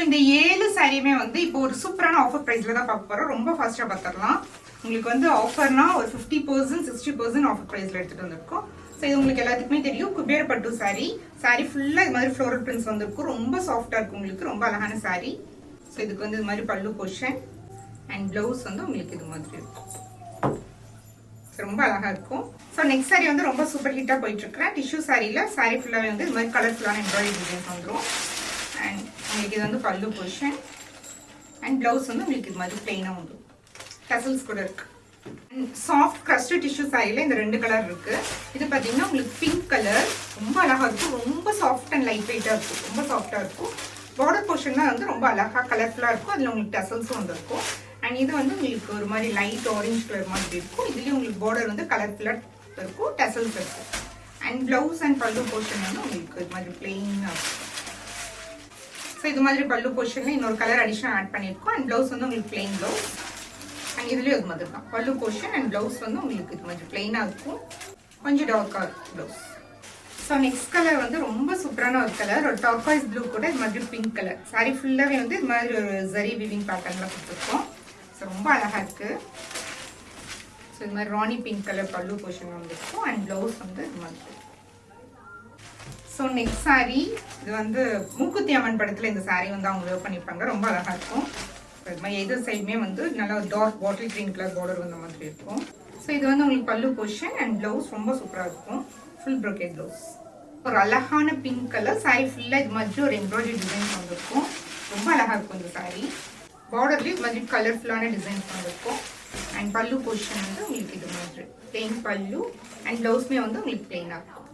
இந்த 7 சாரியுமே வந்து இப்போ ஒரு சூப்பரான ஆஃபர் பிரைஸ்ல தான் பார்க்க போறோம். ரொம்ப ஃபாஸ்டா பார்த்துடலாம். உங்களுக்கு வந்து ஆஃபர்னா ஒரு 50% 60% ஆஃபர் பிரைஸ்ல எடுத்துட்டு வந்திருக்கோம். ஸோ இது உங்களுக்கு எல்லாத்துக்குமே தெரியும். குபேர பட்டு சாரி ஃபுல்லா இது மாதிரி ஃப்ளோரல் பிரிண்ட்ஸ் வந்திருக்கும். ரொம்ப சாஃப்டா இருக்கும், உங்களுக்கு ரொம்ப அழகான சாரி. ஸோ இதுக்கு வந்து இது மாதிரி பல்லு போர்ஷன் அண்ட் பிளவுஸ் வந்து உங்களுக்கு இது மாதிரி இருக்கும். ரொம்ப அழகா இருக்கும். ஸோ நெக்ஸ்ட் சாரி வந்து ரொம்ப சூப்பர் ஹிட்டா போயிட்டு இருக்கிறேன். டிஷ்யூ சாரியில சாரி ஃபுல்லாவே வந்து இது மாதிரி கலர்ஃபுல்லான எம்ப்ராய்டரி டிசைன்ஸ் வந்துடும். அண்ட் உங்களுக்கு இது வந்து பல்லு போர்ஷன் அண்ட் பிளவுஸ் வந்து உங்களுக்கு இது மாதிரி பிளெயினா வந்துடும். டசல்ஸ் கூட இருக்கு. சாஃப்ட் கிரஸ்ட் டிஷ்யூ சாரியில இந்த 2 கலர் இருக்கு. இது பாத்தீங்கன்னா உங்களுக்கு பிங்க் கலர் ரொம்ப அழகா இருக்கும். ரொம்ப சாஃப்ட் அண்ட் லைட் வெயிட்டா இருக்கும். ரொம்ப சாஃப்டா இருக்கும். பார்டர் போர்ஷன் தான் வந்து ரொம்ப அழகா கலர்ஃபுல்லா இருக்கும். அதுல உங்களுக்கு டசல்ஸும் வந்து இருக்கும். அண்ட் இது வந்து உங்களுக்கு ஒரு மாதிரி லைட் ஆரஞ்சு கலர் மாதிரி இருக்கும். இதுலயும் உங்களுக்கு பார்டர் வந்து கலர்ஃபுல்லா இருக்கும். டசல்ஸ் இருக்கும். அண்ட் பிளவுஸ் அண்ட் பல்லு போர்ஷன் வந்து உங்களுக்கு இது மாதிரி பிளெயினா இருக்கும். ஸோ இது மாதிரி பல்லு போர்ஷன்ல இன்னொரு கலர் அடிஷனல் ஆட் பண்ணியிருக்கோம். அண்ட் பிளவுஸ் வந்து உங்களுக்கு பிளெயின் பிளவுஸ். அண்ட் இதுலயும் இது மாதிரி தான் பல்லு போர்ஷன் அண்ட் பிளவுஸ் வந்து உங்களுக்கு இது மாதிரி பிளெயினா இருக்கும். கொஞ்சம் டார்க்கா இருக்கும் பிளவுஸ். ஸோ நெக்ஸ்ட் கலர் வந்து ரொம்ப சூப்பரான ஒரு கலர். ஒரு டார்காய்ஸ் ப்ளூ கூட இது மாதிரி பிங்க் கலர். சாரி ஃபுல்லாவே வந்து இது மாதிரி ஒரு ஜரி வீவிங் பேட்டர்ன்ல கொடுத்துருக்கோம். ஸோ ரொம்ப அழகா இருக்கு. ஸோ இது மாதிரி ராணி பிங்க் கலர் பல்லு போர்ஷன் வந்துருக்கும். அண்ட் பிளவுஸ் வந்து இது மாதிரி. ஸோ நெக்ஸ்ட் சாரி இது வந்து மூக்குத்தி அம்மன் படத்துல இந்த சாரி வந்து அவங்க வேர் பண்ணியிருப்பாங்க. ரொம்ப அழகா இருக்கும். இது மாதிரி எது சைடுமே வந்து நல்லா dark bottle green colour border வந்த மாதிரி இருக்கும். ஸோ இது வந்து உங்களுக்கு பல்லு போர்ஷன் அண்ட் பிளவுஸ் ரொம்ப சூப்பராக இருக்கும். Full brocade blouse. ஒரு அழகான பிங்க் கலர் சாரி ஃபுல்லாக இது மாதிரி ஒரு எம்ப்ராய்டரி டிசைன்ஸ் வந்திருக்கும். ரொம்ப அழகா இருக்கும் இந்த சாரி. பார்டர்லேயும் இது மாதிரி கலர்ஃபுல்லான டிசைன்ஸ் வந்திருக்கும். அண்ட் பல்லு போர்ஷன் வந்து உங்களுக்கு இது மாதிரி பிளெயின் பல்லு அண்ட் பிளவுஸ்மே வந்து உங்களுக்கு பிளெயினாக இருக்கும்.